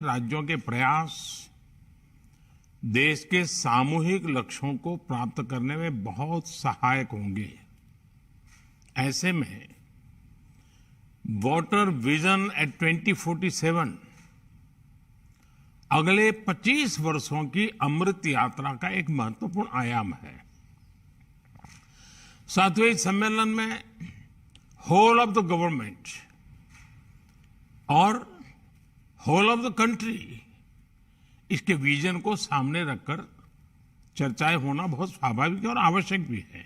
राज्यों के प्रयास देश के सामूहिक लक्ष्यों को प्राप्त करने में बहुत सहायक होंगे। ऐसे में वाटर विजन एट 2047 अगले 25 वर्षों की अमृत यात्रा का एक महत्वपूर्ण आयाम है। सातवें सम्मेलन में होल ऑफ द गवर्नमेंट और होल ऑफ द कंट्री इसके विजन को सामने रखकर चर्चाएं होना बहुत स्वाभाविक और आवश्यक भी है।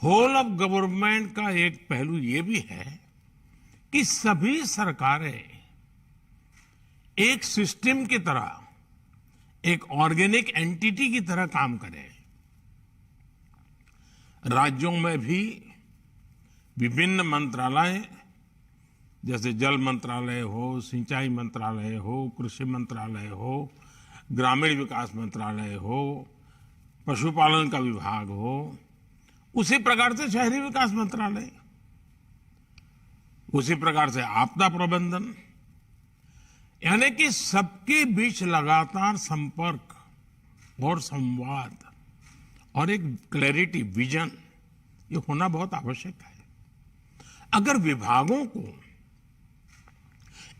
होल ऑफ गवर्नमेंट का एक पहलू ये भी है कि सभी सरकारें एक सिस्टम की तरह, एक ऑर्गेनिक एंटिटी की तरह काम करें। राज्यों में भी विभिन्न मंत्रालय जैसे जल मंत्रालय हो, सिंचाई मंत्रालय हो, कृषि मंत्रालय हो, ग्रामीण विकास मंत्रालय हो, पशुपालन का विभाग हो, उसी प्रकार से शहरी विकास मंत्रालय, उसी प्रकार से आपदा प्रबंधन, यानी कि सबके बीच लगातार संपर्क और संवाद और एक क्लैरिटी, विजन, ये होना बहुत आवश्यक है। अगर विभागों को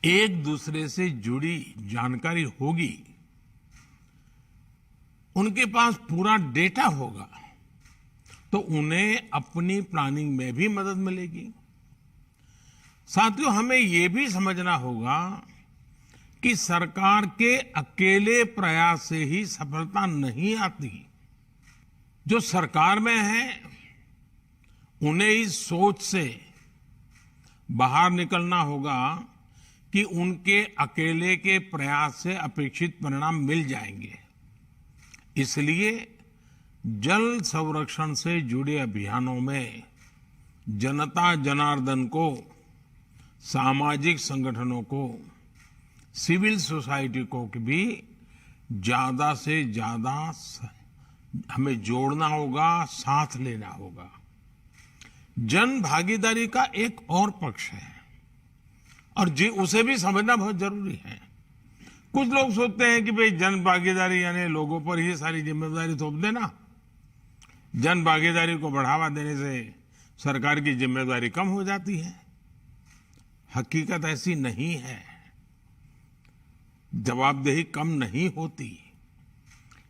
एक दूसरे से जुड़ी जानकारी होगी, उनके पास पूरा डेटा होगा, तो उन्हें अपनी प्लानिंग में भी मदद मिलेगी। साथियों, हमें यह भी समझना होगा कि सरकार के अकेले प्रयास से ही सफलता नहीं आती। जो सरकार में है उन्हें इस सोच से बाहर निकलना होगा कि उनके अकेले के प्रयास से अपेक्षित परिणाम मिल जाएंगे। इसलिए जल संरक्षण से जुड़े अभियानों में जनता जनार्दन को, सामाजिक संगठनों को, सिविल सोसाइटी को भी ज्यादा से ज्यादा हमें जोड़ना होगा, साथ लेना होगा। जन भागीदारी का एक और पक्ष है और उसे भी समझना बहुत जरूरी है। कुछ लोग सोचते हैं कि भाई जन भागीदारी यानी लोगों पर ही सारी जिम्मेदारी थोप देना, जन भागीदारी को बढ़ावा देने से सरकार की जिम्मेदारी कम हो जाती है। हकीकत ऐसी नहीं है, जवाबदेही कम नहीं होती।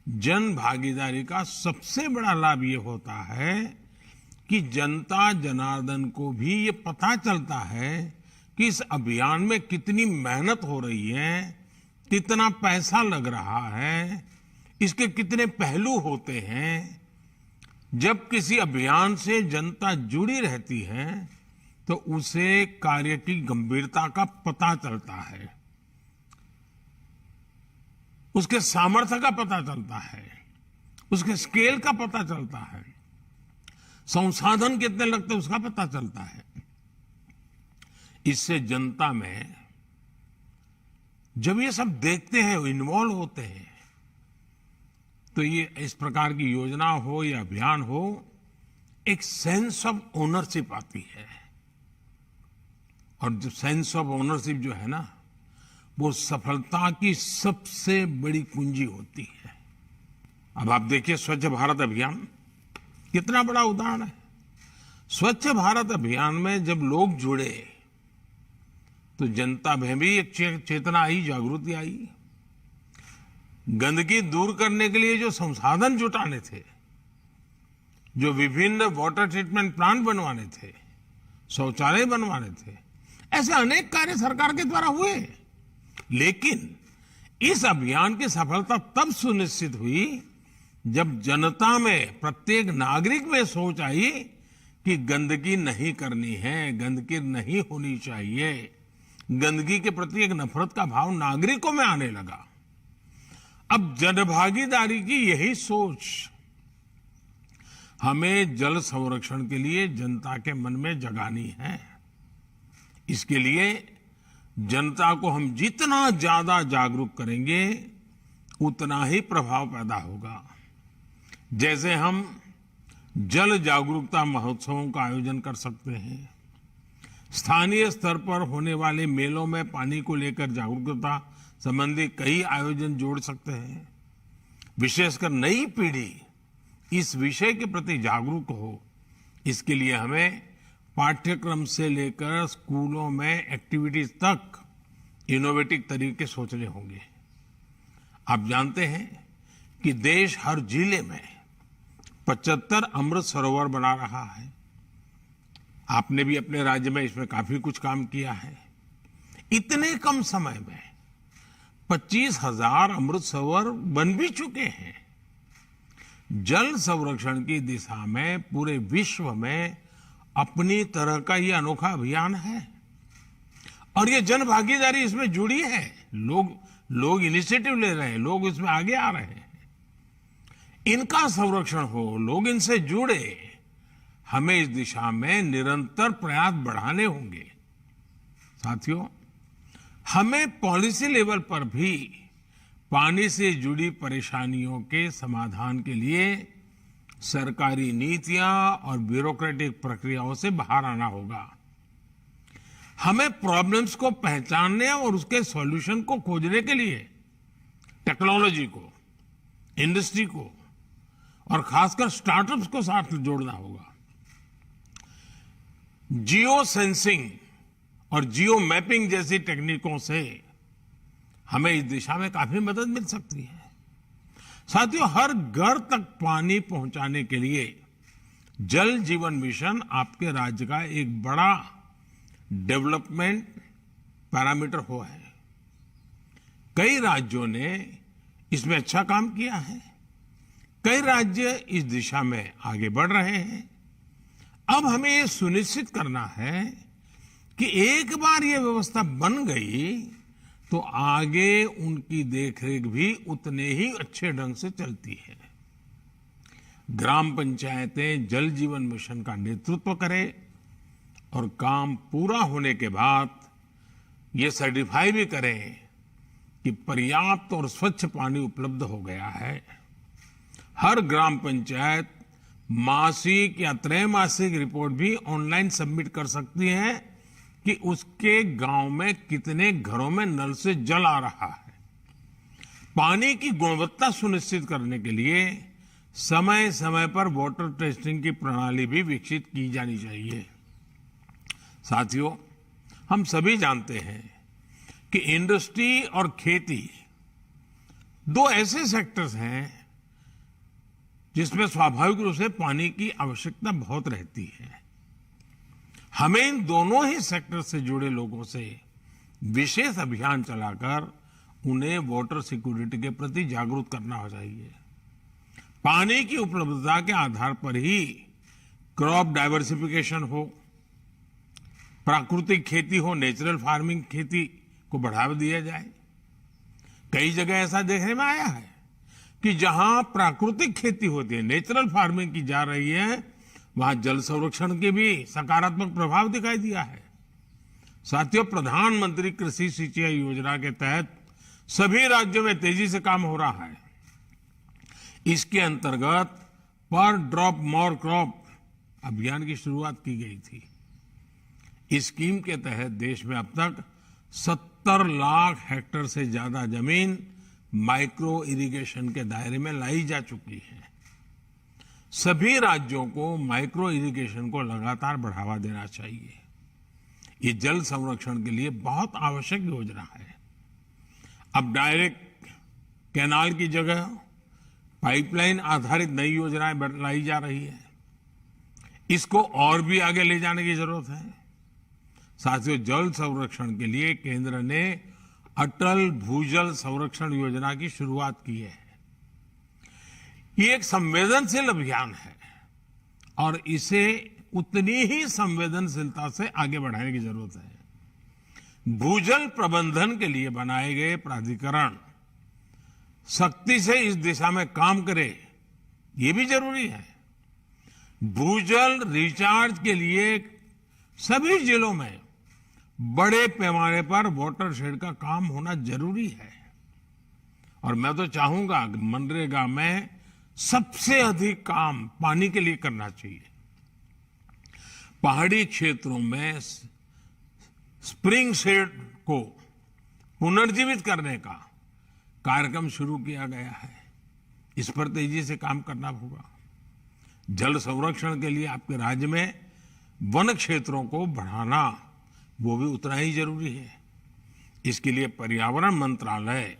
जन भागीदारी का सबसे बड़ा लाभ ये होता है कि जनता जनार्दन को भी ये पता चलता है कि इस अभियान में कितनी मेहनत हो रही है, कितना पैसा लग रहा है, इसके कितने पहलू होते हैं। जब किसी अभियान से जनता जुड़ी रहती है तो उसे कार्य की गंभीरता का पता चलता है, उसके सामर्थ्य का पता चलता है, उसके स्केल का पता चलता है, संसाधन कितने लगते हैं उसका पता चलता है। इससे जनता में जब ये सब देखते हैं, इन्वॉल्व होते हैं, तो ये इस प्रकार की योजना हो या अभियान हो, एक सेंस ऑफ ओनरशिप आती है। और जो सेंस ऑफ ओनरशिप जो है ना, वो सफलता की सबसे बड़ी कुंजी होती है। अब आप देखिए स्वच्छ भारत अभियान कितना बड़ा उदाहरण है। स्वच्छ भारत अभियान में जब लोग जुड़े तो जनता में भी एक चेतना आई, जागृति आई। गंदगी दूर करने के लिए जो संसाधन जुटाने थे, जो विभिन्न वाटर ट्रीटमेंट प्लांट बनवाने थे, शौचालय बनवाने थे, ऐसे अनेक कार्य सरकार के द्वारा हुए। लेकिन इस अभियान की सफलता तब सुनिश्चित हुई जब जनता में, प्रत्येक नागरिक में सोच आई कि गंदगी नहीं करनी है, गंदगी नहीं होनी चाहिए। गंदगी के प्रति एक नफरत का भाव नागरिकों में आने लगा। अब जनभागीदारी की यही सोच हमें जल संरक्षण के लिए जनता के मन में जगानी है। इसके लिए जनता को हम जितना ज्यादा जागरूक करेंगे उतना ही प्रभाव पैदा होगा। जैसे हम जल जागरूकता महोत्सवों का आयोजन कर सकते हैं, स्थानीय स्तर पर होने वाले मेलों में पानी को लेकर जागरूकता संबंधी कई आयोजन जोड़ सकते हैं। विशेषकर नई पीढ़ी इस विषय के प्रति जागरूक हो, इसके लिए हमें पाठ्यक्रम से लेकर स्कूलों में एक्टिविटीज तक इनोवेटिव तरीके सोचने होंगे। आप जानते हैं कि देश हर जिले में 75 अमृत सरोवर बना रहा है। आपने भी अपने राज्य में इसमें काफी कुछ काम किया है। इतने कम समय में 25,000 अमृत सरोवर बन भी चुके हैं। जल संरक्षण की दिशा में पूरे विश्व में अपनी तरह का ये अनोखा अभियान है और ये जन भागीदारी इसमें जुड़ी है। लोग इनिशिएटिव ले रहे हैं, लोग इसमें आगे आ रहे हैं। इनका संरक्षण हो, लोग इनसे जुड़े, हमें इस दिशा में निरंतर प्रयास बढ़ाने होंगे। साथियों, हमें पॉलिसी लेवल पर भी पानी से जुड़ी परेशानियों के समाधान के लिए सरकारी नीतियां और ब्यूरोक्रेटिक प्रक्रियाओं से बाहर आना होगा। हमें प्रॉब्लम्स को पहचानने और उसके सॉल्यूशन को खोजने के लिए टेक्नोलॉजी को, इंडस्ट्री को और खासकर स्टार्टअप्स को साथ जोड़ना होगा। जियो सेंसिंग और जियो मैपिंग जैसी टेक्निकों से हमें इस दिशा में काफी मदद मिल सकती है। साथियों, हर घर तक पानी पहुंचाने के लिए जल जीवन मिशन आपके राज्य का एक बड़ा डेवलपमेंट पैरामीटर हुआ है। कई राज्यों ने इसमें अच्छा काम किया है। कई राज्य इस दिशा में आगे बढ़ रहे हैं। अब हमें ये सुनिश्चित करना है कि एक बार ये व्यवस्था बन गई तो आगे उनकी देखरेख भी उतने ही अच्छे ढंग से चलती है। ग्राम पंचायतें जल जीवन मिशन का नेतृत्व करें और काम पूरा होने के बाद ये सर्टिफाई भी करें कि पर्याप्त और स्वच्छ पानी उपलब्ध हो गया है। हर ग्राम पंचायत मासिक या त्रैमासिक रिपोर्ट भी ऑनलाइन सबमिट कर सकती है कि उसके गांव में कितने घरों में नल से जल आ रहा है। पानी की गुणवत्ता सुनिश्चित करने के लिए समय समय पर वाटर टेस्टिंग की प्रणाली भी विकसित की जानी चाहिए। साथियों, हम सभी जानते हैं कि इंडस्ट्री और खेती दो ऐसे सेक्टर्स हैं जिसमें स्वाभाविक रूप से पानी की आवश्यकता बहुत रहती है। हमें इन दोनों ही सेक्टर से जुड़े लोगों से विशेष अभियान चलाकर उन्हें वाटर सिक्योरिटी के प्रति जागरूक करना चाहिए। पानी की उपलब्धता के आधार पर ही क्रॉप डाइवर्सिफिकेशन हो, प्राकृतिक खेती हो, नेचुरल फार्मिंग खेती को बढ़ावा दिया जाए। कई जगह ऐसा देखने में आया है कि जहां प्राकृतिक खेती होती है, नेचुरल फार्मिंग की जा रही है, वहां जल संरक्षण के भी सकारात्मक प्रभाव दिखाई दिया है। साथियों, प्रधानमंत्री कृषि सिंचाई योजना के तहत सभी राज्यों में तेजी से काम हो रहा है। इसके अंतर्गत पर ड्रॉप मोर क्रॉप अभियान की शुरुआत की गई थी। इस स्कीम के तहत देश में अब तक 70 लाख हेक्टेयर से ज्यादा जमीन माइक्रो इरिगेशन के दायरे में लाई जा चुकी है। सभी राज्यों को माइक्रो इरिगेशन को लगातार बढ़ावा देना चाहिए। ये जल संरक्षण के लिए बहुत आवश्यक योजना है। अब डायरेक्ट कैनाल की जगह पाइपलाइन आधारित नई योजनाएं लाई जा रही है। इसको और भी आगे ले जाने की जरूरत है। साथियों, जल संरक्षण के लिए केंद्र ने अटल भूजल संरक्षण योजना की शुरुआत की है। ये एक संवेदनशील अभियान है और इसे उतनी ही संवेदनशीलता से आगे बढ़ाने की जरूरत है। भूजल प्रबंधन के लिए बनाए गए प्राधिकरण सख्ती से इस दिशा में काम करे, ये भी जरूरी है। भूजल रिचार्ज के लिए सभी जिलों में बड़े पैमाने पर वाटर शेड का काम होना जरूरी है। और मैं तो चाहूंगा कि मनरेगा में सबसे अधिक काम पानी के लिए करना चाहिए। पहाड़ी क्षेत्रों में स्प्रिंग सेट को पुनर्जीवित करने का कार्यक्रम शुरू किया गया है। इस पर तेजी से काम करना होगा। जल संरक्षण के लिए आपके राज्य में वन क्षेत्रों को बढ़ाना वो भी उतना ही जरूरी है। इसके लिए पर्यावरण मंत्रालय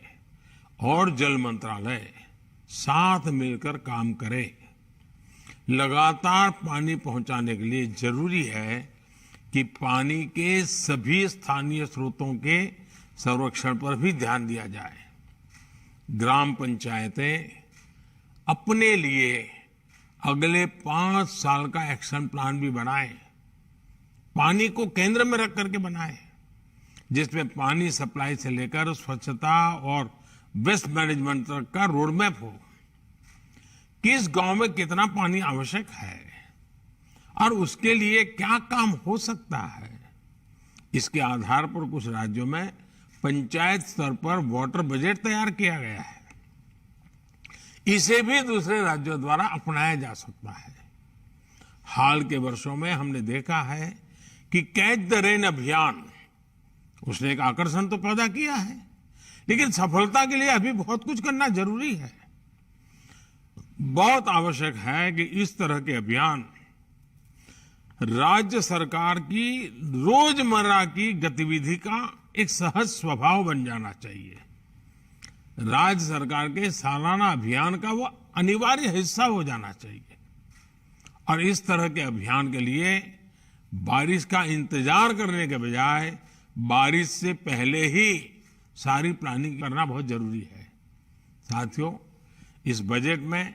और जल मंत्रालय साथ मिलकर काम करें। लगातार पानी पहुंचाने के लिए जरूरी है कि पानी के सभी स्थानीय स्रोतों के संरक्षण पर भी ध्यान दिया जाए। ग्राम पंचायतें अपने लिए अगले 5 साल का एक्शन प्लान भी बनाएं। पानी को केंद्र में रख करके बनाएं, जिसमें पानी सप्लाई से लेकर स्वच्छता और वेस्ट मैनेजमेंट तक का रोड मैप हो। किस गांव में कितना पानी आवश्यक है और उसके लिए क्या काम हो सकता है, इसके आधार पर कुछ राज्यों में पंचायत स्तर पर वाटर बजट तैयार किया गया है। इसे भी दूसरे राज्यों द्वारा अपनाया जा सकता है। हाल के वर्षों में हमने देखा है कि कैच द रेन अभियान उसने एक आकर्षण तो पैदा किया है, लेकिन सफलता के लिए अभी बहुत कुछ करना जरूरी है। बहुत आवश्यक है कि इस तरह के अभियान राज्य सरकार की रोजमर्रा की गतिविधि का एक सहज स्वभाव बन जाना चाहिए। राज्य सरकार के सालाना अभियान का वो अनिवार्य हिस्सा हो जाना चाहिए। और इस तरह के अभियान के लिए बारिश का इंतजार करने के बजाय बारिश से पहले ही सारी प्लानिंग करना बहुत जरूरी है। साथियों, इस बजट में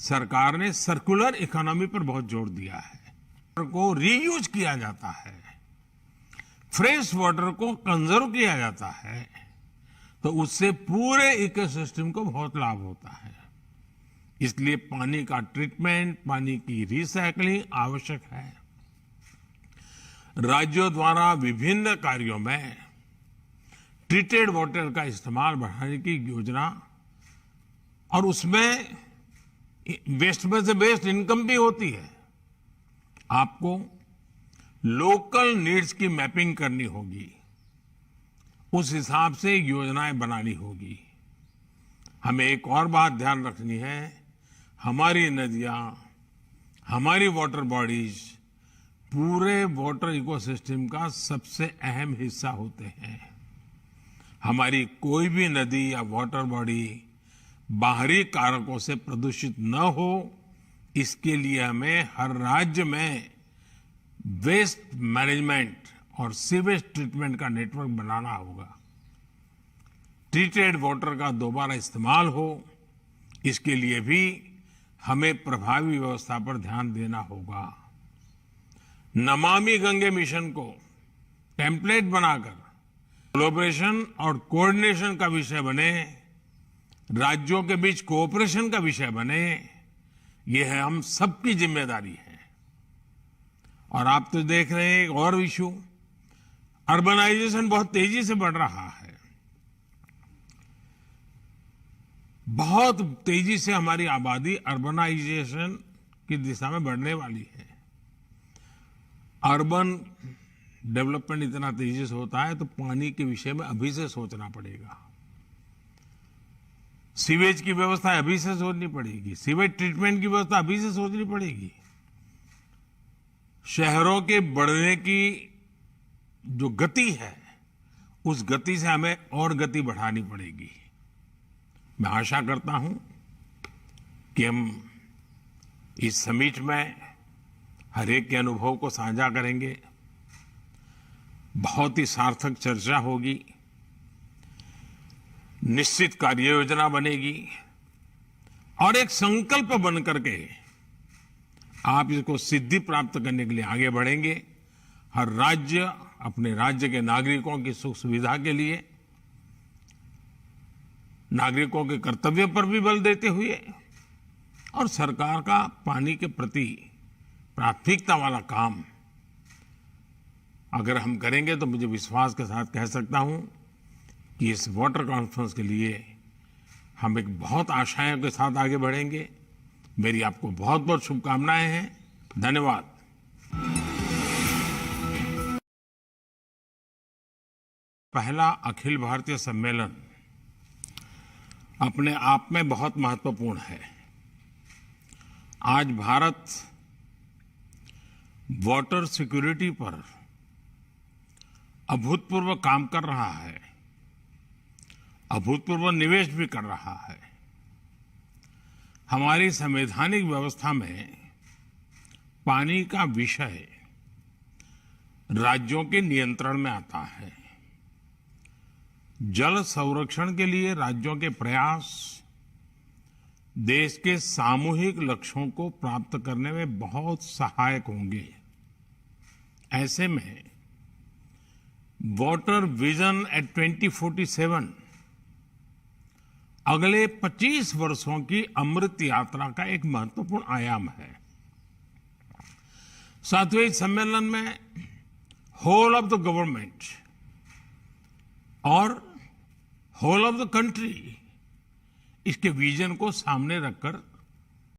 सरकार ने सर्कुलर इकोनॉमी पर बहुत जोर दिया है। वाटर को रीयूज किया जाता है, फ्रेश वाटर को कंजर्व किया जाता है, तो उससे पूरे इकोसिस्टम को बहुत लाभ होता है। इसलिए पानी का ट्रीटमेंट, पानी की रिसाइकलिंग आवश्यक है। राज्यों द्वारा विभिन्न कार्यों में ट्रीटेड वाटर का इस्तेमाल बढ़ाने की योजना और उसमें वेस्ट में से बेस्ट इनकम भी होती है। आपको लोकल नीड्स की मैपिंग करनी होगी, उस हिसाब से योजनाएं बनानी होगी। हमें एक और बात ध्यान रखनी है, हमारी नदियां, हमारी वाटर बॉडीज पूरे वाटर इकोसिस्टम का सबसे अहम हिस्सा होते हैं। हमारी कोई भी नदी या वाटर बॉडी बाहरी कारकों से प्रदूषित न हो, इसके लिए हमें हर राज्य में वेस्ट मैनेजमेंट और सीवेज ट्रीटमेंट का नेटवर्क बनाना होगा। ट्रीटेड वाटर का दोबारा इस्तेमाल हो, इसके लिए भी हमें प्रभावी व्यवस्था पर ध्यान देना होगा। नमामि गंगे मिशन को टेम्पलेट बनाकर कोलैबोरेशन और कोऑर्डिनेशन का विषय बने, राज्यों के बीच कोऑपरेशन का विषय बने, ये है हम सबकी जिम्मेदारी है। और आप तो देख रहे हैं एक और इशू, अर्बनाइजेशन बहुत तेजी से बढ़ रहा है। बहुत तेजी से हमारी आबादी अर्बनाइजेशन की दिशा में बढ़ने वाली है। अर्बन डेवलपमेंट इतना तेजी से होता है तो पानी के विषय में अभी से सोचना पड़ेगा। सीवेज की व्यवस्था अभी से सोचनी पड़ेगी, सीवेज ट्रीटमेंट की व्यवस्था अभी से सोचनी पड़ेगी। शहरों के बढ़ने की जो गति है, उस गति से हमें और गति बढ़ानी पड़ेगी। मैं आशा करता हूं कि हम इस समिट में हर एक के अनुभव को साझा करेंगे, बहुत ही सार्थक चर्चा होगी, निश्चित कार्य योजना बनेगी और एक संकल्प बन करके आप इसको सिद्धि प्राप्त करने के लिए आगे बढ़ेंगे। हर राज्य अपने राज्य के नागरिकों की सुख सुविधा के लिए नागरिकों के कर्तव्य पर भी बल देते हुए और सरकार का पानी के प्रति प्राथमिकता वाला काम अगर हम करेंगे तो मुझे विश्वास के साथ कह सकता हूं कि इस वाटर कॉन्फ्रेंस के लिए हम एक बहुत आशाओं के साथ आगे बढ़ेंगे। मेरी आपको बहुत बहुत शुभकामनाएं हैं। धन्यवाद। पहला अखिल भारतीय सम्मेलन अपने आप में बहुत महत्वपूर्ण है। आज भारत वाटर सिक्योरिटी पर अभूतपूर्व काम कर रहा है, अभूतपूर्व निवेश भी कर रहा है। हमारी संवैधानिक व्यवस्था में पानी का विषय राज्यों के नियंत्रण में आता है। जल संरक्षण के लिए राज्यों के प्रयास देश के सामूहिक लक्ष्यों को प्राप्त करने में बहुत सहायक होंगे। ऐसे में वाटर विजन एट 2047 अगले 25 वर्षों की अमृत यात्रा का एक महत्वपूर्ण आयाम है। साथियों, इस सम्मेलन में होल ऑफ द गवर्नमेंट और होल ऑफ द कंट्री इसके विजन को सामने रखकर